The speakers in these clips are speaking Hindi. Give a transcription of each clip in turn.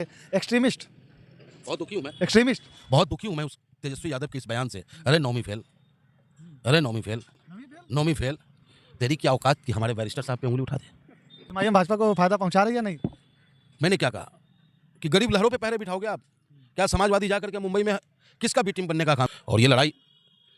एक्सट्रीमिस्ट। बहुत दुखी हूँ मैं, एक्सट्रीमिस्ट। बहुत दुखी हूँ मैं उस तेजस्वी यादव के इस बयान से। अरे नौमी फेल, अरे नौमी फेल, नौमी फेल। तेरी क्या औकात कि हमारे बैरिस्टर साहब पे उंगली उठा दे। एमआईएम भाजपा को फायदा पहुंचा रही है या नहीं? मैंने क्या कहा कि गरीब लहरों पे पहरे बिठाओगे आप? क्या समाजवादी जाकर के मुंबई में किसका बी टीम बनने का काम? और ये लड़ाई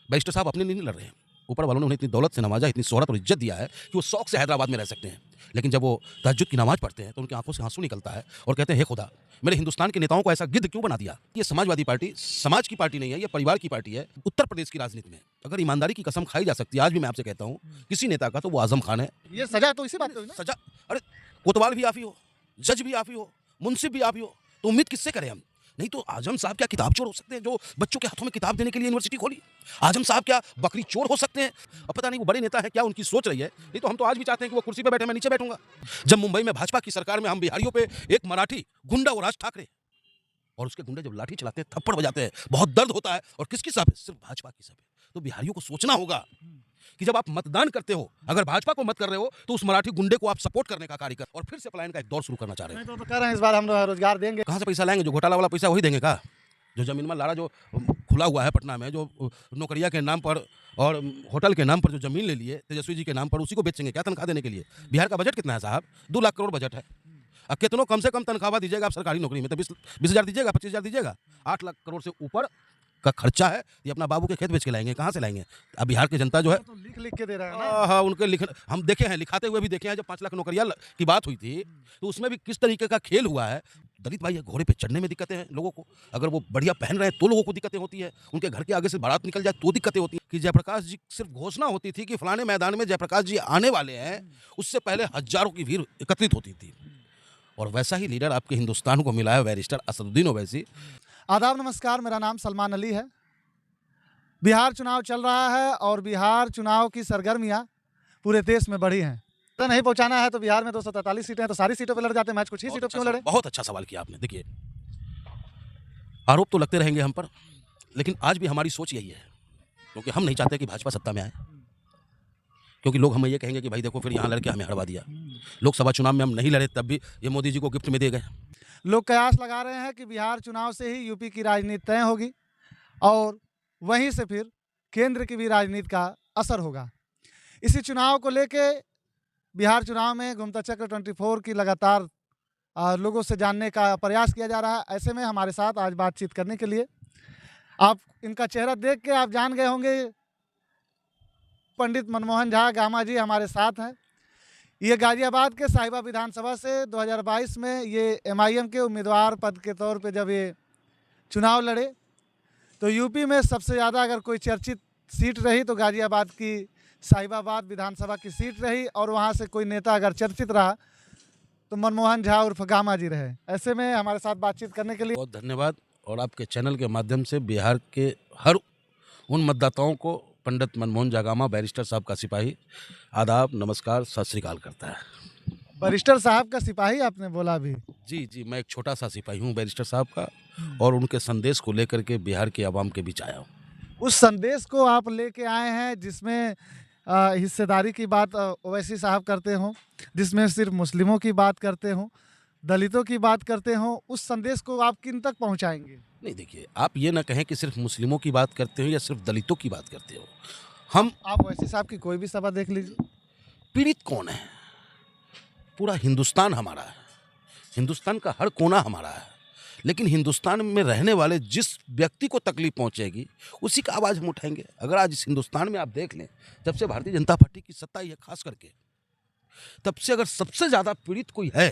बैरिस्टर साहब अपने लिए नहीं लड़ रहे हैं। ऊपर वालों ने उन्हें इतनी दौलत से नवाजा, इतनी शोहरत और इज्जत दिया है कि वो शौक से हैदराबाद में रह सकते हैं। लेकिन जब वो तहज्जुद की नमाज पढ़ते हैं तो उनकी आंखों से आंसू निकलता है और कहते हैं, हे खुदा, मेरे हिंदुस्तान के नेताओं को ऐसा गिद्ध क्यों बना दिया? ये समाजवादी पार्टी समाज की पार्टी नहीं है, ये परिवार की पार्टी है। उत्तर प्रदेश की राजनीति में अगर ईमानदारी की कसम खाई जा सकती है, आज भी मैं आपसे कहता हूँ, किसी नेता का, तो वो आजम खान है। ये सजा तो इसी बात पे हुई ना? सजा? अरे कोतवाल भी आप ही हो, जज भी आप ही हो, मुंसिफ भी आप ही हो, तो उम्मीद किससे करें हम? नहीं तो आजम साहब क्या किताब चोर हो सकते हैं जो बच्चों के हाथों में किताब देने के लिए यूनिवर्सिटी खोली? आजम साहब क्या बकरी चोर हो सकते हैं? अब पता नहीं वो बड़े नेता है, क्या उनकी सोच रही है। नहीं तो हम तो आज भी चाहते हैं कि वो कुर्सी पे बैठे, मैं नीचे बैठूंगा। जब मुंबई में भाजपा की सरकार में हम बिहारियों पे एक मराठी गुंडा वो राज ठाकरे और उसके गुंडे जब लाठी चलाते हैं, थप्पड़ बजाते हैं, बहुत दर्द होता है। और किसकी सब है? सिर्फ भाजपा की सब है। तो बिहारियों को सोचना होगा कि जब आप मतदान करते हो, अगर भाजपा को मत कर रहे हो, तो उस मराठी गुंडे को आप सपोर्ट करने का कार्य कर, और फिर से पलायन का एक दौर शुरू करना चाह रहे हैं। नहीं तो कह रहे हैं इस बार हम रोजगार देंगे। कहाँ से पैसा लाएंगे? जो घोटाला वाला पैसा वही देंगे का? जो जमीन में लाड़ा जो खुला हुआ है पटना में, जो नौकरिया के नाम पर और होटल के नाम पर जो जमीन ले लिए तेजस्वी जी के नाम पर, उसी को बेचेंगे क्या तनख्वाह देने के लिए? बिहार का बजट कितना है साहब? 2 लाख करोड़ बजट है। अब कितनों कम से कम तनख्वाह दीजिएगा आप सरकारी नौकरी में? तो 20,000 दीजिएगा, 25,000 दीजिएगा। 8 लाख करोड़ से ऊपर का खर्चा है। ये अपना बाबू के खेत बेच के लाएंगे, कहाँ से लाएंगे? अब बिहार की जनता जो है तो लिख लिख के दे रहा है ना। हाँ, उनके लिख हम देखे हैं, लिखाते हुए भी देखे हैं। जब 5 लाख नौकरियां की बात हुई थी तो उसमें भी किस तरीके का खेल हुआ है। दलित भाई है, घोड़े पे चढ़ने में दिक्कतें हैं लोगों को। अगर वो बढ़िया पहन रहे हैं तो लोगों को दिक्कतें होती है। उनके घर के आगे से बारात निकल जाए तो दिक्कतें होती हैं। कि जयप्रकाश जी सिर्फ घोषणा होती थी कि फलाने मैदान में जयप्रकाश जी आने वाले हैं, उससे पहले हजारों की भीड़ एकत्रित होती थी। और वैसा ही लीडर आपके हिंदुस्तान को मिला है बैरिस्टर असदुद्दीन ओवैसी। आदाब, नमस्कार, मेरा नाम सलमान अली है। बिहार चुनाव चल रहा है और बिहार चुनाव की सरगर्मियां पूरे देश में बढ़ी हैं। तो नहीं पहुंचाना है तो बिहार में 243 सीटें हैं, तो सारी सीटों पे लड़ जाते हैं। मैच कुछ ही सीटों पे क्यों लड़े? बहुत अच्छा सवाल किया आपने। देखिए, आरोप तो लगते रहेंगे हम पर, लेकिन आज भी हमारी सोच यही है, क्योंकि हम नहीं चाहते कि भाजपा सत्ता में आए। क्योंकि लोग हमें ये कहेंगे कि भाई देखो, फिर यहाँ लड़के हमें हरवा दिया। लोकसभा चुनाव में हम नहीं लड़े, तब भी ये मोदी जी को गिफ्ट में दे गए। लोग कयास लगा रहे हैं कि बिहार चुनाव से ही यूपी की राजनीति तय होगी और वहीं से फिर केंद्र की भी राजनीति का असर होगा। इसी चुनाव को लेके बिहार चुनाव में गुमता चक्र 24 की लगातार लोगों से जानने का प्रयास किया जा रहा है। ऐसे में हमारे साथ आज बातचीत करने के लिए, आप इनका चेहरा देख के आप जान गए होंगे, पंडित मनमोहन झा गामा जी हमारे साथ हैं। ये गाजियाबाद के साहिबा विधानसभा से 2022 में ये एमआईएम के उम्मीदवार पद के तौर पे जब ये चुनाव लड़े तो यूपी में सबसे ज़्यादा अगर कोई चर्चित सीट रही तो गाजियाबाद की साहिबाबाद विधानसभा की सीट रही, और वहाँ से कोई नेता अगर चर्चित रहा तो मनमोहन झा उर्फ गामा जी रहे। ऐसे में हमारे साथ बातचीत करने के लिए बहुत धन्यवाद। और आपके चैनल के माध्यम से बिहार के हर उन मतदाताओं को पंडित मनमोहन झा गामा, बैरिस्टर साहब का सिपाही, आदाब, नमस्कार, सत श्री अकाल करता है। बैरिस्टर साहब का सिपाही आपने बोला भी? जी जी, मैं एक छोटा सा सिपाही हूँ बैरिस्टर साहब का, और उनके संदेश को लेकर के बिहार के आवाम के बीच आया हूँ। उस संदेश को आप लेके आए हैं जिसमें हिस्सेदारी की बात ओवैसी साहब करते हों, जिसमें सिर्फ मुस्लिमों की बात करते हों, दलितों की बात करते हों। उस संदेश को आप किन तक पहुंचाएंगे? नहीं देखिए, आप ये ना कहें कि सिर्फ मुस्लिमों की बात करते हो या सिर्फ दलितों की बात करते हो। हम आप ओवैसी साहब की कोई भी सभा देख लीजिए, पीड़ित कौन है? पूरा हिंदुस्तान हमारा है, हिंदुस्तान का हर कोना हमारा है। लेकिन हिंदुस्तान में रहने वाले जिस व्यक्ति को तकलीफ पहुंचेगी उसी का आवाज़ हम उठाएंगे। अगर आज इस हिंदुस्तान में आप देख लें, जब से भारतीय जनता पार्टी की सत्ता आई है खास करके, तब से अगर सबसे ज़्यादा पीड़ित कोई है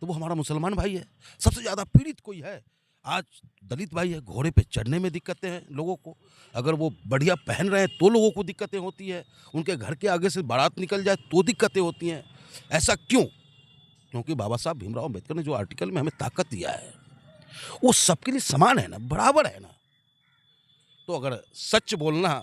तो वो हमारा मुसलमान भाई है। सबसे ज़्यादा पीड़ित कोई है आज दलित भाई है। घोड़े पे चढ़ने में दिक्कतें हैं लोगों को, अगर वो बढ़िया पहन रहे हैं तो लोगों को दिक्कतें होती है। उनके घर के आगे से बारात निकल जाए तो दिक्कतें होती हैं। ऐसा क्यों? क्योंकि बाबा साहब भीमराव अम्बेडकर ने जो आर्टिकल में हमें ताकत दिया है वो सबके लिए समान है ना, बराबर है ना। तो अगर सच बोलना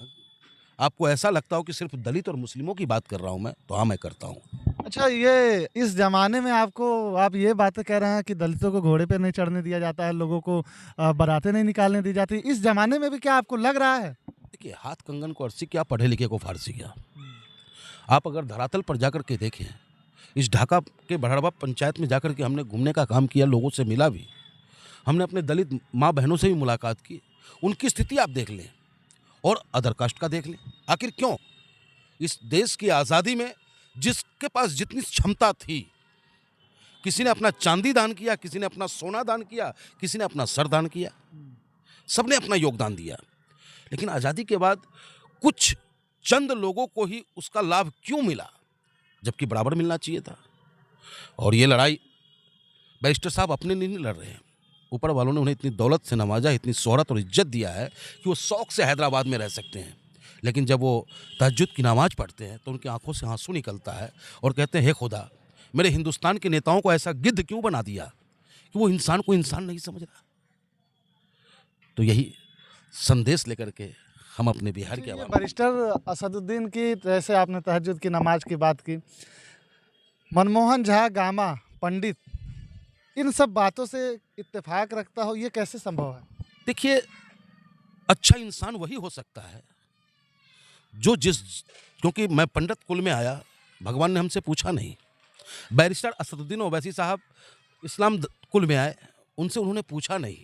आपको ऐसा लगता हो कि सिर्फ दलित और मुस्लिमों की बात कर रहा हूं मैं, तो हाँ, मैं करता हूं। अच्छा, ये इस ज़माने में आप ये बातें कह रहे हैं कि दलितों को घोड़े पे नहीं चढ़ने दिया जाता है, लोगों को बारातें नहीं निकालने दी जाती, इस ज़माने में भी क्या आपको लग रहा है? देखिए, हाथ कंगन को अर्सी क्या, पढ़े लिखे को फारसी क्या। आप अगर धरातल पर जाकर के देखें, इस ढाका के बड़हड़वा पंचायत में जाकर के हमने घूमने का काम किया, लोगों से मिला भी, हमने अपने दलित माँ बहनों से भी मुलाकात की, उनकी स्थिति आप देख लें और अदर कास्ट का देख लें। आखिर क्यों? इस देश की आज़ादी में जिसके पास जितनी क्षमता थी, किसी ने अपना चांदी दान किया, किसी ने अपना सोना दान किया, किसी ने अपना सर दान किया, सबने अपना योगदान दिया। लेकिन आज़ादी के बाद कुछ चंद लोगों को ही उसका लाभ क्यों मिला, जबकि बराबर मिलना चाहिए था? और ये लड़ाई बैरिस्टर साहब अपने लिए नहीं लड़ रहे हैं, ऊपर वालों ने उन्हें इतनी दौलत से नवाजा, इतनी शोहरत और इज्जत दिया है कि वो शौक से हैदराबाद में रह सकते हैं। लेकिन जब वो तहज्जुद की नमाज पढ़ते हैं तो उनकी आंखों से आंसू निकलता है और कहते हैं, हे खुदा, मेरे हिंदुस्तान के नेताओं को ऐसा गिद्ध क्यों बना दिया कि वो इंसान को इंसान नहीं समझ रहा। तो यही संदेश लेकर के हम अपने बिहार के आवाम। बैरिस्टर असदुद्दीन की, जैसे आपने तहज्जुद की नमाज की बात की, मनमोहन झा, गामा, पंडित, इन सब बातों से इत्तेफाक रखता हो, ये कैसे संभव है? देखिए, अच्छा इंसान वही हो सकता है जो क्योंकि मैं पंडित कुल में आया, भगवान ने हमसे पूछा नहीं। बैरिस्टर असदुद्दीन ओवैसी साहब इस्लाम कुल में आए, उनसे उन्होंने पूछा नहीं।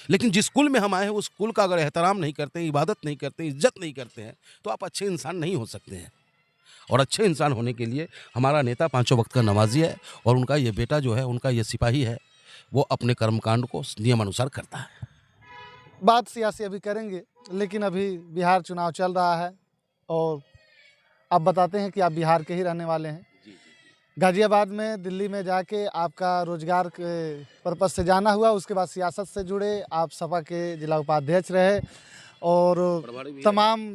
लेकिन जिस कुल में हम आए हैं उस कुल का अगर एहतराम नहीं करते हैं, इबादत नहीं करते हैं, इज्जत नहीं करते हैं, तो आप अच्छे इंसान नहीं हो सकते हैं। और अच्छे इंसान होने के लिए हमारा नेता 5 वक्त का नमाजी है और उनका ये बेटा जो है, उनका ये सिपाही है, वो अपने कर्मकांड को नियमानुसार करता है। बात सियासी अभी करेंगे, लेकिन अभी बिहार चुनाव चल रहा है और आप बताते हैं कि आप बिहार के ही रहने वाले हैं। गाजियाबाद में, दिल्ली में जाके आपका रोजगार के पर्पज़ से जाना हुआ, उसके बाद सियासत से जुड़े, आप सपा के जिला उपाध्यक्ष रहे और तमाम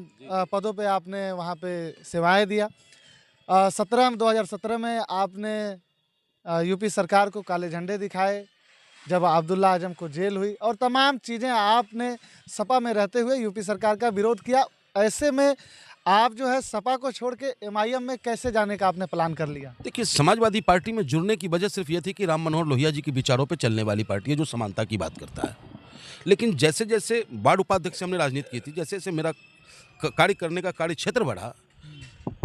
पदों पे आपने वहाँ पे सेवाएं दिया। 2017 में आपने यूपी सरकार को काले झंडे दिखाए जब अब्दुल्ला आजम को जेल हुई, और तमाम चीज़ें आपने सपा में रहते हुए यूपी सरकार का विरोध किया। ऐसे में आप जो है सपा को छोड़ के MIM में कैसे जाने का आपने प्लान कर लिया? देखिए, समाजवादी पार्टी में जुड़ने की वजह सिर्फ ये थी कि राम मनोहर लोहिया जी के विचारों पे चलने वाली पार्टी है जो समानता की बात करता है। लेकिन जैसे जैसे वार्ड उपाध्यक्ष से हमने राजनीति की थी, जैसे जैसे मेरा कार्य करने का कार्य क्षेत्र बढ़ा,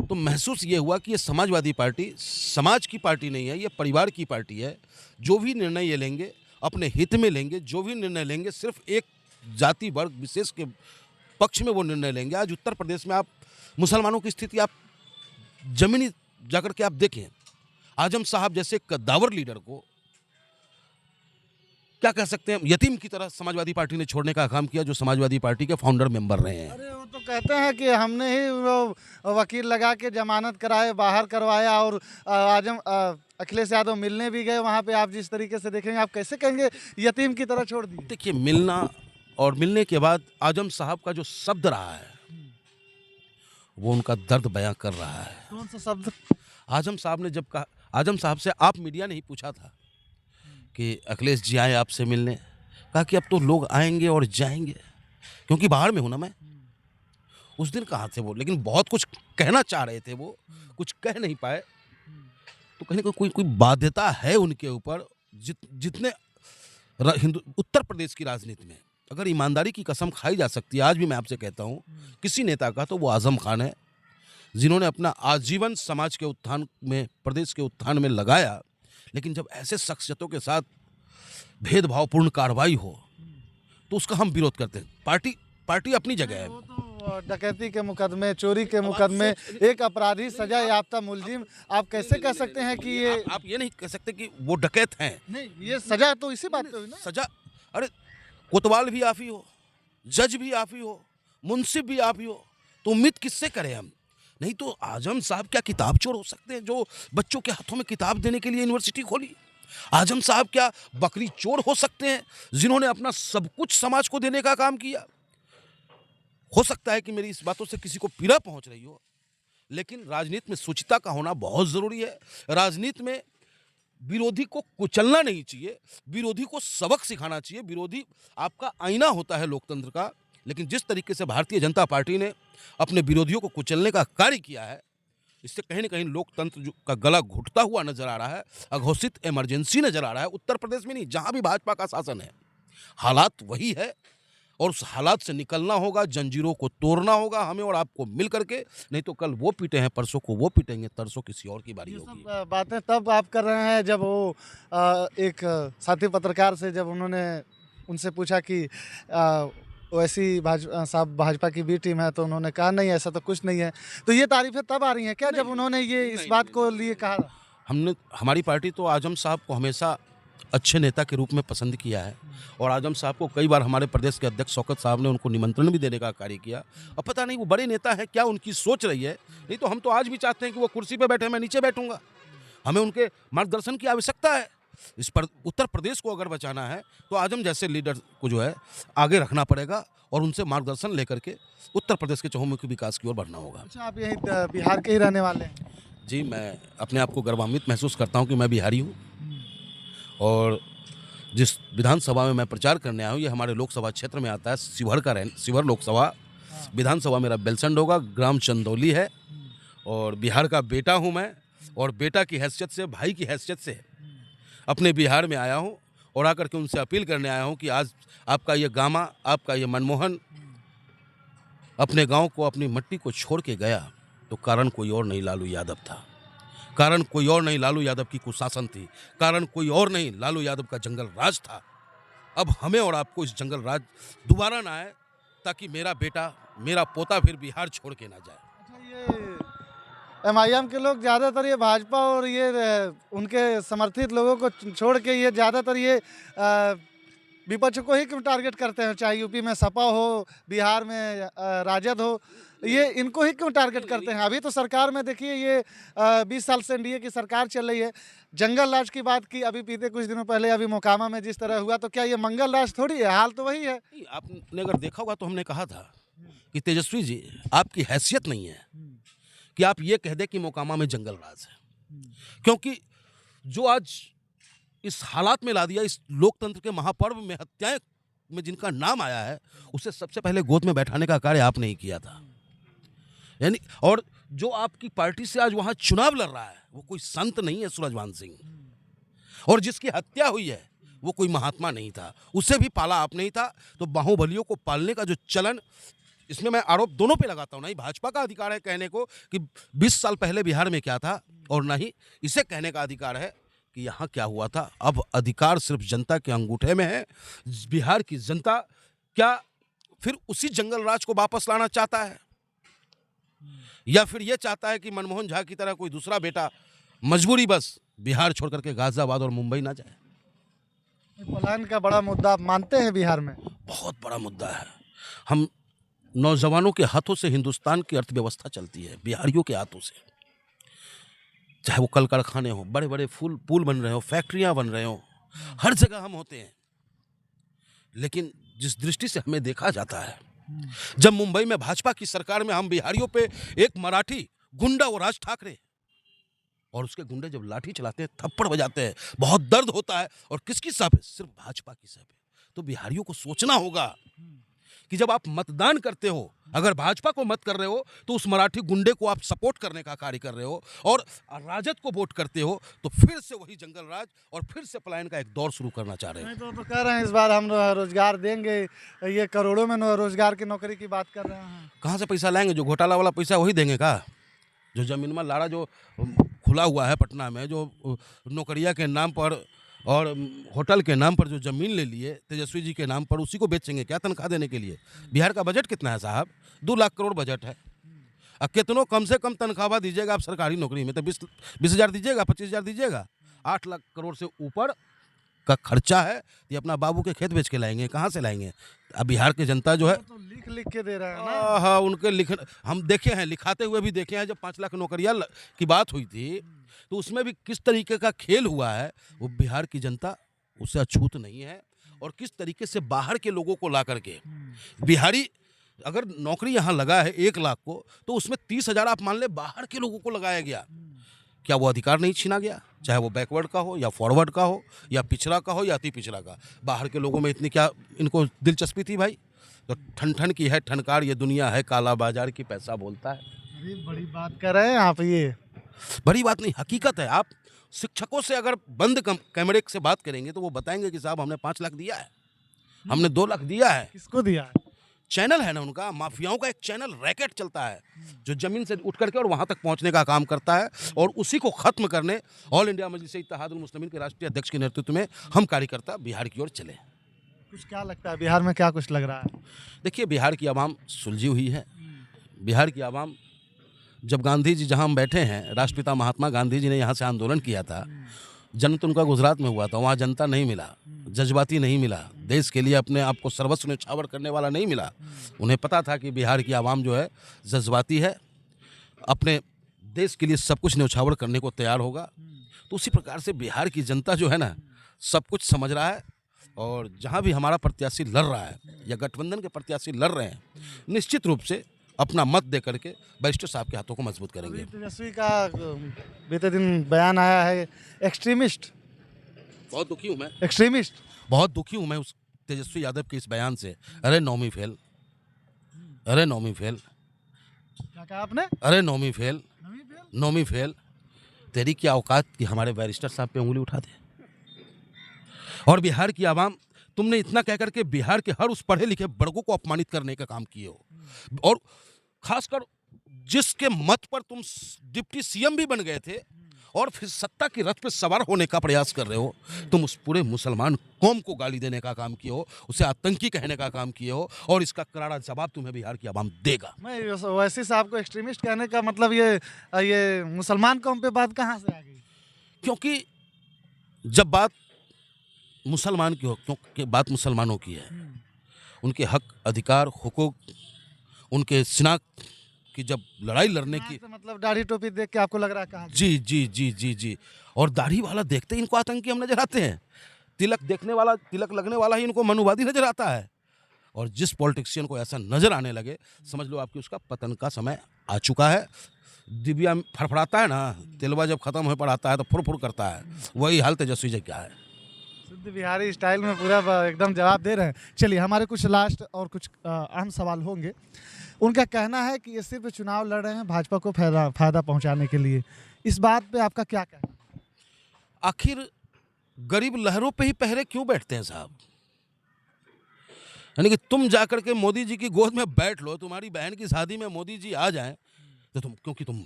तो महसूस ये हुआ कि ये समाजवादी पार्टी समाज की पार्टी नहीं है, ये परिवार की पार्टी है। जो भी निर्णय ये लेंगे अपने हित में लेंगे, जो भी निर्णय लेंगे सिर्फ एक जाति वर्ग विशेष के पक्ष में वो निर्णय लेंगे। आज उत्तर प्रदेश में आप मुसलमानों की स्थिति आप जमीनी जाकर के आप देखें, आजम साहब जैसे कद्दावर लीडर को क्या कह सकते हैं, यतीम की तरह समाजवादी पार्टी ने छोड़ने का काम किया, जो समाजवादी पार्टी के फाउंडर मेंबर रहे हैं। अरे वो तो कहते हैं कि हमने ही वो वकील लगा के जमानत कराए, बाहर करवाया, और अखिलेश यादव मिलने भी गए वहाँ पे। आप जिस तरीके से देखेंगे, आप कैसे कहेंगे यतीम की तरह छोड़ दिए? देखिए, मिलना और मिलने के बाद आजम साहब का जो शब्द रहा है वो उनका दर्द बयां कर रहा है। कौन सा शब्द? आजम साहब ने जब कहा, आजम साहब से आप मीडिया ने ही पूछा था कि अखिलेश जी आए आपसे मिलने, कहा कि अब तो लोग आएंगे और जाएंगे, क्योंकि बाहर में हूं ना मैं। उस दिन कहा थे वो, लेकिन बहुत कुछ कहना चाह रहे थे, वो कुछ कह नहीं पाए। तो कहीं ना कोई बाध्यता है उनके ऊपर। जितने उत्तर प्रदेश की राजनीति में अगर ईमानदारी की कसम खाई जा सकती है, आज भी मैं आपसे कहता हूं किसी नेता का, तो वो आजम खान है, जिन्होंने अपना आजीवन समाज के उत्थान में, प्रदेश के उत्थान में लगाया। लेकिन जब ऐसे शख्सियतों के साथ भेदभावपूर्ण कार्रवाई हो तो उसका हम विरोध करते हैं। पार्टी अपनी जगह है। वो तो डकैती के मुकदमे, चोरी के मुकदमे, एक अपराधी सजा याफ्ता मुलजिम, आप कैसे कह सकते हैं कि ये? आप ये नहीं कह सकते कि वो डकैत हैं। नहीं, ये सजा तो इसी बात पे हुई ना। सजा, अरे कोतवाल भी आप ही हो, जज भी आप ही हो, मुंसिफ भी आप ही हो, तो उम्मीद किससे करें हम? नहीं तो आजम साहब क्या किताब चोर हो सकते हैं जो बच्चों के हाथों में किताब देने के लिए यूनिवर्सिटी खोली? आजम साहब क्या बकरी चोर हो सकते हैं जिन्होंने अपना सब कुछ समाज को देने का काम किया? हो सकता है कि मेरी इस बातों से किसी को पीड़ा पहुंच रही हो, लेकिन राजनीति में शुचिता का होना बहुत जरूरी है। राजनीति में विरोधी को कुचलना नहीं चाहिए, विरोधी को सबक सिखाना चाहिए। विरोधी आपका आईना होता है लोकतंत्र का। लेकिन जिस तरीके से भारतीय जनता पार्टी ने अपने विरोधियों को कुचलने का कार्य किया है, इससे कहीं ना कहीं लोकतंत्र का गला घुटता हुआ नजर आ रहा है, अघोषित इमरजेंसी नजर आ रहा है। उत्तर प्रदेश में नहीं, जहां भी भाजपा का शासन है, हालात वही है। और उस हालात से निकलना होगा, जंजीरों को तोड़ना होगा हमें और आपको मिल करके। नहीं तो कल वो पीटे हैं, परसों को वो पीटेंगे, तरसों किसी और की बारी ये होगी। सब बातें तब आप कर रहे हैं जब वो एक साथी पत्रकार से जब उन्होंने उनसे पूछा कि वैसी साहब भाजपा की बी टीम है, तो उन्होंने कहा नहीं ऐसा तो कुछ नहीं है। तो ये तारीफें तब आ रही हैं क्या जब नहीं, उन्होंने ये इस नहीं, बात नहीं, को नहीं, लिए नहीं। कहा? हमारी पार्टी तो आजम साहब को हमेशा अच्छे नेता के रूप में पसंद किया है और आजम साहब को कई बार हमारे प्रदेश के अध्यक्ष शौकत साहब ने उनको निमंत्रण भी देने का कार्य किया। अब पता नहीं वो बड़े नेता हैं, क्या उनकी सोच रही है। नहीं तो हम तो आज भी चाहते हैं कि वो कुर्सी पे बैठे, मैं नीचे बैठूंगा। हमें उनके मार्गदर्शन की आवश्यकता है। इस पर उत्तर प्रदेश को अगर बचाना है तो आजम जैसे लीडर को जो है आगे रखना पड़ेगा और उनसे मार्गदर्शन लेकर के उत्तर प्रदेश के चहुमुखी विकास की ओर बढ़ना होगा। अच्छा, आप यही बिहार के ही रहने वाले हैं? जी, मैं अपने आप को गर्वान्वित महसूस करता हूँ कि मैं बिहारी हूँ और जिस विधानसभा में मैं प्रचार करने आया हूँ ये हमारे लोकसभा क्षेत्र में आता है। शिवहर लोकसभा विधानसभा मेरा बेलसंड होगा, ग्राम चंदौली है और बिहार का बेटा हूँ मैं। और बेटा की हैसियत से, भाई की हैसियत से अपने बिहार में आया हूँ और आकर के उनसे अपील करने आया हूँ कि आज आपका ये गामा, आपका ये मनमोहन अपने गांव को, अपनी मट्टी को छोड़ के गया तो कारण कोई और नहीं लालू यादव था। कारण कोई और नहीं लालू यादव की कुशासन थी। कारण कोई और नहीं लालू यादव का जंगल राज था। अब हमें और आपको इस जंगल राज दोबारा ना आए ताकि मेरा बेटा, मेरा पोता फिर बिहार छोड़ के ना जाए। अच्छा, ये एमआईएम के लोग ज़्यादातर ये भाजपा और ये उनके समर्थित लोगों को छोड़ के ये ज़्यादातर ये विपक्ष को ही क्यों टारगेट करते हैं? चाहे यूपी में सपा हो, बिहार में राजद हो, ये इनको ही क्यों टारगेट करते हैं? अभी तो सरकार में देखिए ये 20 साल से एनडीए की सरकार चल रही है। जंगल राज की बात की अभी बीते कुछ दिनों पहले, अभी मोकामा में जिस तरह हुआ, तो क्या ये मंगल राज थोड़ी है? हाल तो वही है। नहीं, आपने अगर देखा होगा तो हमने कहा था कि तेजस्वी जी, आपकी हैसियत नहीं है कि आप ये कह दें कि मोकामा में जंगल राज है। क्योंकि जो आज इस हालात में ला दिया, इस लोकतंत्र के महापर्व में हत्याएं में जिनका नाम आया है, उसे सबसे पहले गोद में बैठाने का कार्य आपने ही किया था। यानी और जो आपकी पार्टी से आज वहां चुनाव लड़ रहा है वो कोई संत नहीं है सूरजभान सिंह, और जिसकी हत्या हुई है वो कोई महात्मा नहीं था, उसे भी पाला आपने ही था। तो बाहुबलियों को पालने का जो चलन, इसमें मैं आरोप दोनों पे लगाता हूँ। ना ही भाजपा का अधिकार है कहने को कि 20 साल पहले बिहार में क्या था, और ना ही इसे कहने का अधिकार है कि यहाँ क्या हुआ था। अब अधिकार सिर्फ जनता के अंगूठे में है। बिहार की जनता क्या फिर उसी जंगल राज को वापस लाना चाहता है, या फिर यह चाहता है कि मनमोहन झा की तरह कोई दूसरा बेटा मजबूरी बस बिहार छोड़ करके गाजियाबाद और मुंबई ना जाए? पलायन का बड़ा मुद्दा आप मानते हैं बिहार में? बहुत बड़ा मुद्दा है। हम नौजवानों के हाथों से हिंदुस्तान की अर्थव्यवस्था चलती है, बिहारियों के हाथों से। चाहे वो कल कारखाने हो, बड़े बड़े पुल बन रहे हो, फैक्ट्रियां बन रहे हो, हर जगह हम होते हैं। लेकिन जिस दृष्टि से हमें देखा जाता है, जब मुंबई में भाजपा की सरकार में हम बिहारियों पे एक मराठी गुंडा, वो राज ठाकरे, और उसके गुंडे जब लाठी चलाते हैं, थप्पड़ बजाते हैं, बहुत दर्द होता है। और किसकी साहब है? सिर्फ भाजपा की साहब है। तो बिहारियों को सोचना होगा कि जब आप मतदान करते हो, अगर भाजपा को मत कर रहे हो तो उस मराठी गुंडे को आप सपोर्ट करने का कार्य कर रहे हो, और राजद को वोट करते हो तो फिर से वही जंगल राज और फिर से पलायन का एक दौर शुरू करना चाह रहे हैं। नहीं तो कह रहे हैं इस बार हम रोजगार देंगे, ये करोड़ों में रोजगार की नौकरी की बात कर रहे हैं। कहाँ से पैसा लाएंगे? जो घोटाला वाला पैसा वही देंगे का? जो जमीन में लाड़ा जो खुला हुआ है पटना में, जो नौकरिया के नाम पर और होटल के नाम पर जो जमीन ले लिए तेजस्वी जी के नाम पर, उसी को बेचेंगे क्या तनख्वाह देने के लिए? बिहार का बजट कितना है साहब? 2 लाख करोड़ बजट है। अब कितनों कम से कम तनख्वाह दीजिएगा आप सरकारी नौकरी में? तो 20,000 दीजिएगा, 25,000 दीजिएगा। 8 लाख करोड़ से ऊपर का खर्चा है। ये अपना बाबू के खेत बेच के लाएंगे, कहाँ से लाएंगे? अब बिहार की जनता जो है तो लिख के दे रहे हैं ना। हाँ, उनके हम देखे हैं, लिखाते हुए भी देखे हैं। जब 5 लाख नौकरियां की बात हुई थी तो उसमें भी किस तरीके का खेल हुआ है, वो बिहार की जनता उससे अछूत नहीं है। और किस तरीके से बाहर के लोगों को ला करके बिहारी, अगर नौकरी यहाँ लगा है 1 लाख को, तो उसमें 30,000 आप मान ले बाहर के लोगों को लगाया गया। क्या वो अधिकार नहीं छीना गया? चाहे वो बैकवर्ड का हो या फॉरवर्ड का हो या पिछड़ा का हो या अति पिछड़ा का, बाहर के लोगों में इतनी क्या इनको दिलचस्पी थी भाई? तो ठन ठन की है ठनकार, ये दुनिया है काला बाजार की, पैसा बोलता है। अरे बड़ी बात कर रहे हैं आप, ये बड़ी बात नहीं, हकीकत है। आप शिक्षकों से अगर बंद कैमरे से बात करेंगे तो वो बताएंगे कि साहब हमने 5 लाख दिया है, हमने 2 लाख दिया है। किसको दिया है? चैनल है ना उनका, माफियाओं का एक चैनल रैकेट चलता है जो जमीन से उठ करके और वहां तक पहुंचने का काम करता है, और उसी को खत्म करने ऑल इंडिया मजलिस इत्तेहादुल मुस्लिमीन के राष्ट्रीय अध्यक्ष के नेतृत्व में हम कार्यकर्ता बिहार की ओर चले। कुछ क्या लगता है बिहार में क्या कुछ लग रहा है? देखिए, बिहार की आवाम सुलझी हुई है। बिहार की आवाम, जब गांधी जी जहां हम बैठे हैं, राष्ट्रपिता महात्मा गांधी जी ने यहाँ से आंदोलन किया था, जन्म तो उनका गुजरात में हुआ था, वहाँ जनता नहीं मिला, जज्बाती नहीं मिला, देश के लिए अपने आप को सर्वस्व न्यौछावर करने वाला नहीं मिला। उन्हें पता था कि बिहार की आवाम जो है जज्बाती है, अपने देश के लिए सब कुछ न्यौछावर करने को तैयार होगा। तो उसी प्रकार से बिहार की जनता जो है ना, सब कुछ समझ रहा है, और जहाँ भी हमारा प्रत्याशी लड़ रहा है या गठबंधन के प्रत्याशी लड़ रहे हैं, निश्चित रूप से अपना मत दे करके बैरिस्टर साहब के हाथों को मजबूत करेंगे। तेजस्वी का बीते दिन बयान आया है, एक्सट्रीमिस्ट। बहुत दुखी हूँ मैं, एक्सट्रीमिस्ट। बहुत दुखी हूँ मैं उस तेजस्वी यादव के इस बयान से। अरे नौवीं फेल, अरे नौवीं फेल, क्या कहा आपने? अरे नौवीं फेल, नौवीं फेल। तेरी क्या औकात कि हमारे बैरिस्टर साहब पे उंगली उठा दे? और बिहार की आवाम, तुमने इतना कह करके बिहार के हर उस पढ़े लिखे वर्गों को अपमानित करने का काम किए हो, और खासकर जिसके मत पर तुम डिप्टी सीएम भी बन गए थे और फिर सत्ता की रथ पे सवार होने का प्रयास कर रहे हो, तुम उस पूरे मुसलमान कौम को गाली देने का काम किए हो, उसे आतंकी कहने का काम किए हो, और इसका करारा जवाब तुम्हें बिहार की आवाम देगा। मैं वैसी साहब को एक्सट्रीमिस्ट कहने का मतलब ये मुसलमान कौम पे बात कहाँ से आ गई? क्योंकि जब बात मुसलमान की हो, क्योंकि बात मुसलमानों की है, उनके हक, अधिकार, हुकूक, उनके शिनाख्त की जब लड़ाई लड़ने की, मतलब दाढ़ी टोपी देख के आपको लग रहा है कहाँ? जी जी जी जी जी, और दाढ़ी वाला देखते ही इनको आतंकी हम नजर आते हैं, तिलक देखने वाला, तिलक लगने वाला ही इनको मनुवादी नजर आता है, और जिस पॉलिटिशियन को ऐसा नजर आने लगे, समझ लो आपकी उसका पतन का समय आ चुका है। दिव्या फड़फड़ाता है ना, तिलवा जब खत्म हो पड़ाता है तो फुर करता है, वही हाल तेजस्वी जी का है। शुद्ध बिहारी स्टाइल में पूरा एकदम जवाब दे रहे हैं। चलिए, हमारे कुछ लास्ट और कुछ अहम सवाल होंगे। उनका कहना है कि ये सिर्फ चुनाव लड़ रहे हैं भाजपा को फायदा पहुंचाने के लिए। इस बात पे आपका क्या कहना है? आखिर गरीब लहरों पे ही पहरे क्यों बैठते हैं साहब? यानी कि तुम जाकर के मोदी जी की गोद में बैठ लो, तुम्हारी बहन की शादी में मोदी जी आ जाएं, तो तुम, क्योंकि तुम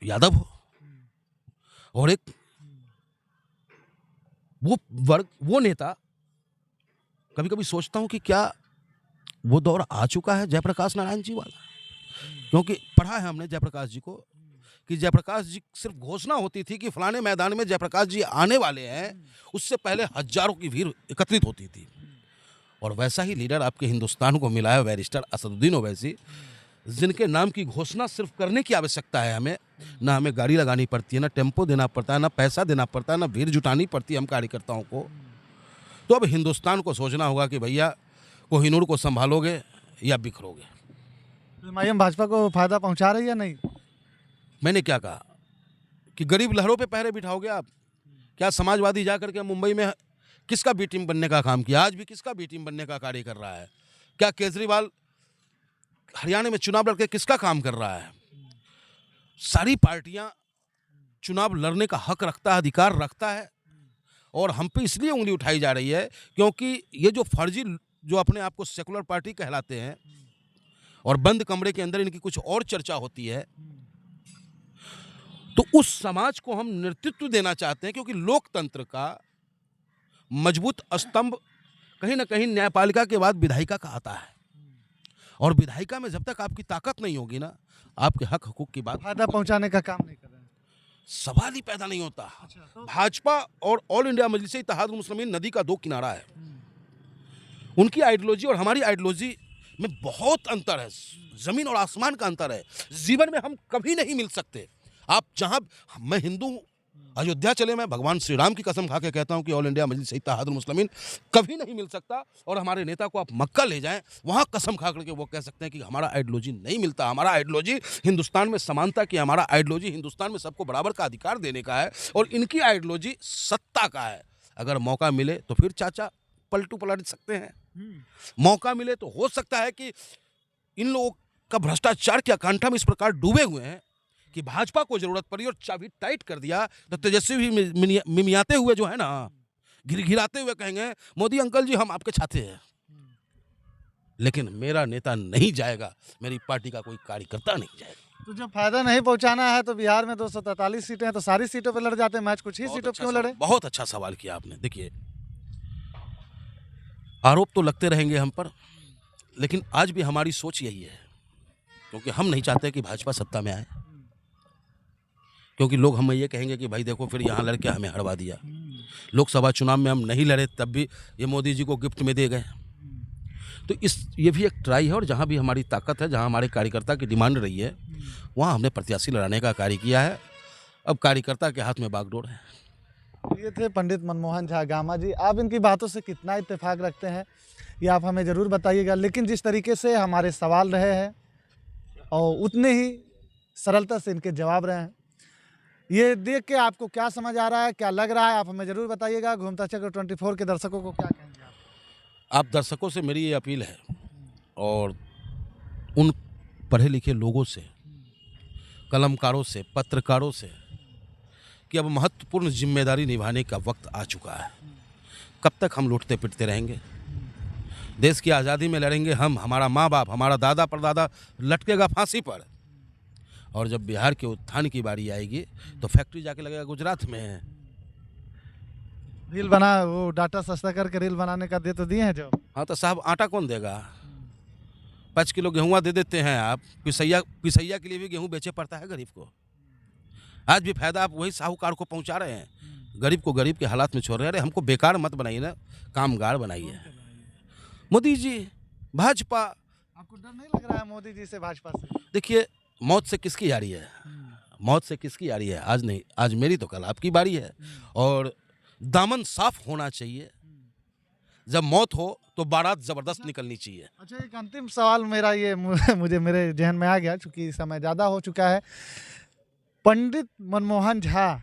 यादव हो, और एक वो वर्ग, वो नेता, कभी कभी सोचता हूं कि क्या वो दौर आ चुका है जयप्रकाश नारायण जी वाला? क्योंकि पढ़ा है हमने जयप्रकाश जी को कि जयप्रकाश जी सिर्फ घोषणा होती थी कि फलाने मैदान में जयप्रकाश जी आने वाले हैं, उससे पहले हजारों की भीड़ एकत्रित होती थी। और वैसा ही लीडर आपके हिंदुस्तान को मिला है बैरिस्टर असदुद्दीन ओवैसी, जिनके नाम की घोषणा सिर्फ करने की आवश्यकता है हमें, ना हमें गाड़ी लगानी पड़ती है, ना टेम्पो देना पड़ता है, ना पैसा देना पड़ता है, ना भीड़ जुटानी पड़ती है हम कार्यकर्ताओं को। तो अब हिंदुस्तान को सोचना होगा कि भैया कोहिनूर को संभालोगे या बिखरोगे। एमआईएम भाजपा को फायदा पहुंचा रही है नहीं? मैंने क्या कहा कि गरीब लहरों पे पहरे बिठाओगे आप? क्या समाजवादी जाकर के मुंबई में किसका बी टीम बनने का काम किया? आज भी किसका बी टीम बनने का कार्य कर रहा है? क्या केजरीवाल हरियाणा में चुनाव लड़के किसका काम कर रहा है? सारी पार्टियां चुनाव लड़ने का हक रखता है, अधिकार रखता है, और हम पे इसलिए उंगली उठाई जा रही है क्योंकि ये जो फर्जी, जो अपने आप को सेकुलर पार्टी कहलाते हैं और बंद कमरे के अंदर इनकी कुछ और चर्चा होती है, तो उस समाज को हम नेतृत्व देना चाहते हैं, क्योंकि लोकतंत्र का मजबूत स्तंभ कहीं ना कहीं न्यायपालिका के बाद विधायिका का आता है, और विधायिका में जब तक आपकी ताकत नहीं होगी ना, आपके हक हकूक की बात, फायदा पहुंचाने का काम नहीं कर रहे हैं, सवाल ही पैदा नहीं होता। तो भाजपा और ऑल इंडिया मजलिस इत्तेहादुल मुस्लिमीन नदी का दो किनारा है। उनकी आइडियोलॉजी और हमारी आइडियोलॉजी में बहुत अंतर है, जमीन और आसमान का अंतर है। जीवन में हम कभी नहीं मिल सकते। आप जहां, मैं हिंदू हूं, अयोध्या चले, मैं भगवान श्री राम की कसम खा के कहता हूं कि ऑल इंडिया मजलिस इत्तेहादुल मुस्लिमीन कभी नहीं मिल सकता। और हमारे नेता को आप मक्का ले जाएं, वहां कसम खा करके वो कह सकते हैं कि हमारा आइडियोलॉजी नहीं मिलता। हमारा आइडियोलॉजी हिंदुस्तान में समानता की, हमारा आइडियोलॉजी हिंदुस्तान में सबको बराबर का अधिकार देने का है, और इनकी आइडियोलॉजी सत्ता का है। अगर मौका मिले तो फिर चाचा पलट सकते हैं। मौका मिले तो हो सकता है कि इन लोगों का भ्रष्टाचार की आकांक्षा में इस प्रकार डूबे हुए हैं कि भाजपा को जरूरत पड़ी और चाबी टाइट कर दिया, तो तेजस्वी भी मिमियाते हुए जो है ना, घिराते हुए कहेंगे मोदी अंकल जी हम आपके छाते हैं। लेकिन मेरा नेता नहीं जाएगा, मेरी पार्टी का कोई कार्यकर्ता नहीं जाएगा। तो जब फायदा नहीं पहुंचाना है तो बिहार में 243 सीटें हैं, तो सारी सीटों पे लड़ जाते हैं मैच, कुछ ही सीटों पे क्यों लड़े? बहुत अच्छा सवाल किया आपने। देखिए, आरोप तो लगते रहेंगे हम पर, लेकिन आज भी हमारी सोच यही है, क्योंकि हम नहीं चाहते कि भाजपा सत्ता में आए, क्योंकि लोग हमें ये कहेंगे कि भाई देखो फिर यहाँ लड़के हमें हरवा दिया। लोकसभा चुनाव में हम नहीं लड़े, तब भी ये मोदी जी को गिफ्ट में दे गए। तो ये भी एक ट्राई है, और जहाँ भी हमारी ताकत है, जहाँ हमारे कार्यकर्ता की डिमांड रही है, वहाँ हमने प्रत्याशी लड़ाने का कार्य किया है। अब कार्यकर्ता के हाथ में बागडोर है। ये थे पंडित मनमोहन झा गामा जी। आप इनकी बातों से कितना इत्तेफाक रखते हैं ये आप हमें ज़रूर बताइएगा, लेकिन जिस तरीके से हमारे सवाल रहे हैं और उतने ही सरलता से इनके जवाब रहे हैं, ये देख के आपको क्या समझ आ रहा है, क्या लग रहा है, आप हमें ज़रूर बताइएगा। घूमता चक्र 24 के दर्शकों को क्या कहेंगे आप दर्शकों से मेरी ये अपील है, और उन पढ़े लिखे लोगों से, कलमकारों से, पत्रकारों से, कि अब महत्वपूर्ण जिम्मेदारी निभाने का वक्त आ चुका है। कब तक हम लूटते पिटते रहेंगे? देश की आज़ादी में लड़ेंगे हम, हमारा माँ बाप, हमारा दादा परदादा लटकेगा फांसी पर, और जब बिहार के उत्थान की बारी आएगी तो फैक्ट्री जाके लगेगा गुजरात में। रील बना, वो डाटा सस्ता करके रील बनाने का दे तो दिए हैं जो। हाँ तो साहब, आटा कौन देगा? 5 किलो गेहूँ दे देते हैं आप, पिसैया के लिए भी गेहूँ बेचे पड़ता है गरीब को। आज भी फायदा आप वही साहूकार को पहुंचा रहे हैं, गरीब को गरीब के हालात में छोड़ रहे हैं। अरे हमको बेकार मत बनाइए ना, कामगार बनाइए। मोदी जी, भाजपा, आपको डर नहीं लग रहा है मोदी जी से, भाजपा से? देखिए, मौत से किसकी यारी है? मौत से किसकी यारी है? आज नहीं, आज मेरी तो कल आपकी बारी है, और दामन साफ होना चाहिए। जब मौत हो तो बारात जबरदस्त निकलनी चाहिए। अच्छा, एक अंतिम सवाल मेरा ये मुझे मेरे जहन में आ गया, चूंकि समय ज़्यादा हो चुका है। पंडित मनमोहन झा,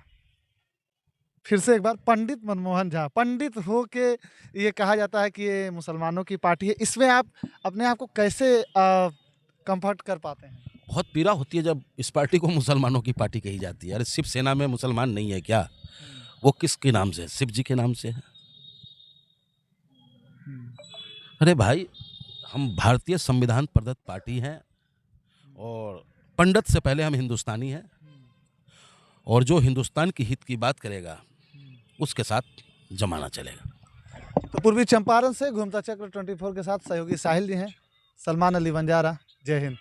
फिर से एक बार, पंडित मनमोहन झा, पंडित हो के ये कहा जाता है कि ये मुसलमानों की पार्टी है, इसमें आप अपने आप को कैसे कंफर्ट कर पाते हैं? बहुत पीड़ा होती है जब इस पार्टी को मुसलमानों की पार्टी कही जाती है। अरे शिवसेना में मुसलमान नहीं है क्या? वो किसके नाम से? शिव जी के नाम से है। अरे भाई, हम भारतीय संविधान प्रदत्त पार्टी हैं, और पंडित से पहले हम हिंदुस्तानी हैं, और जो हिंदुस्तान की हित की बात करेगा उसके साथ जमाना चलेगा। तो पूर्वी चंपारण से घूमता चक्र 24 के साथ सहयोगी साहिल जी हैं, सलमान अली बंजारा। जय हिंद।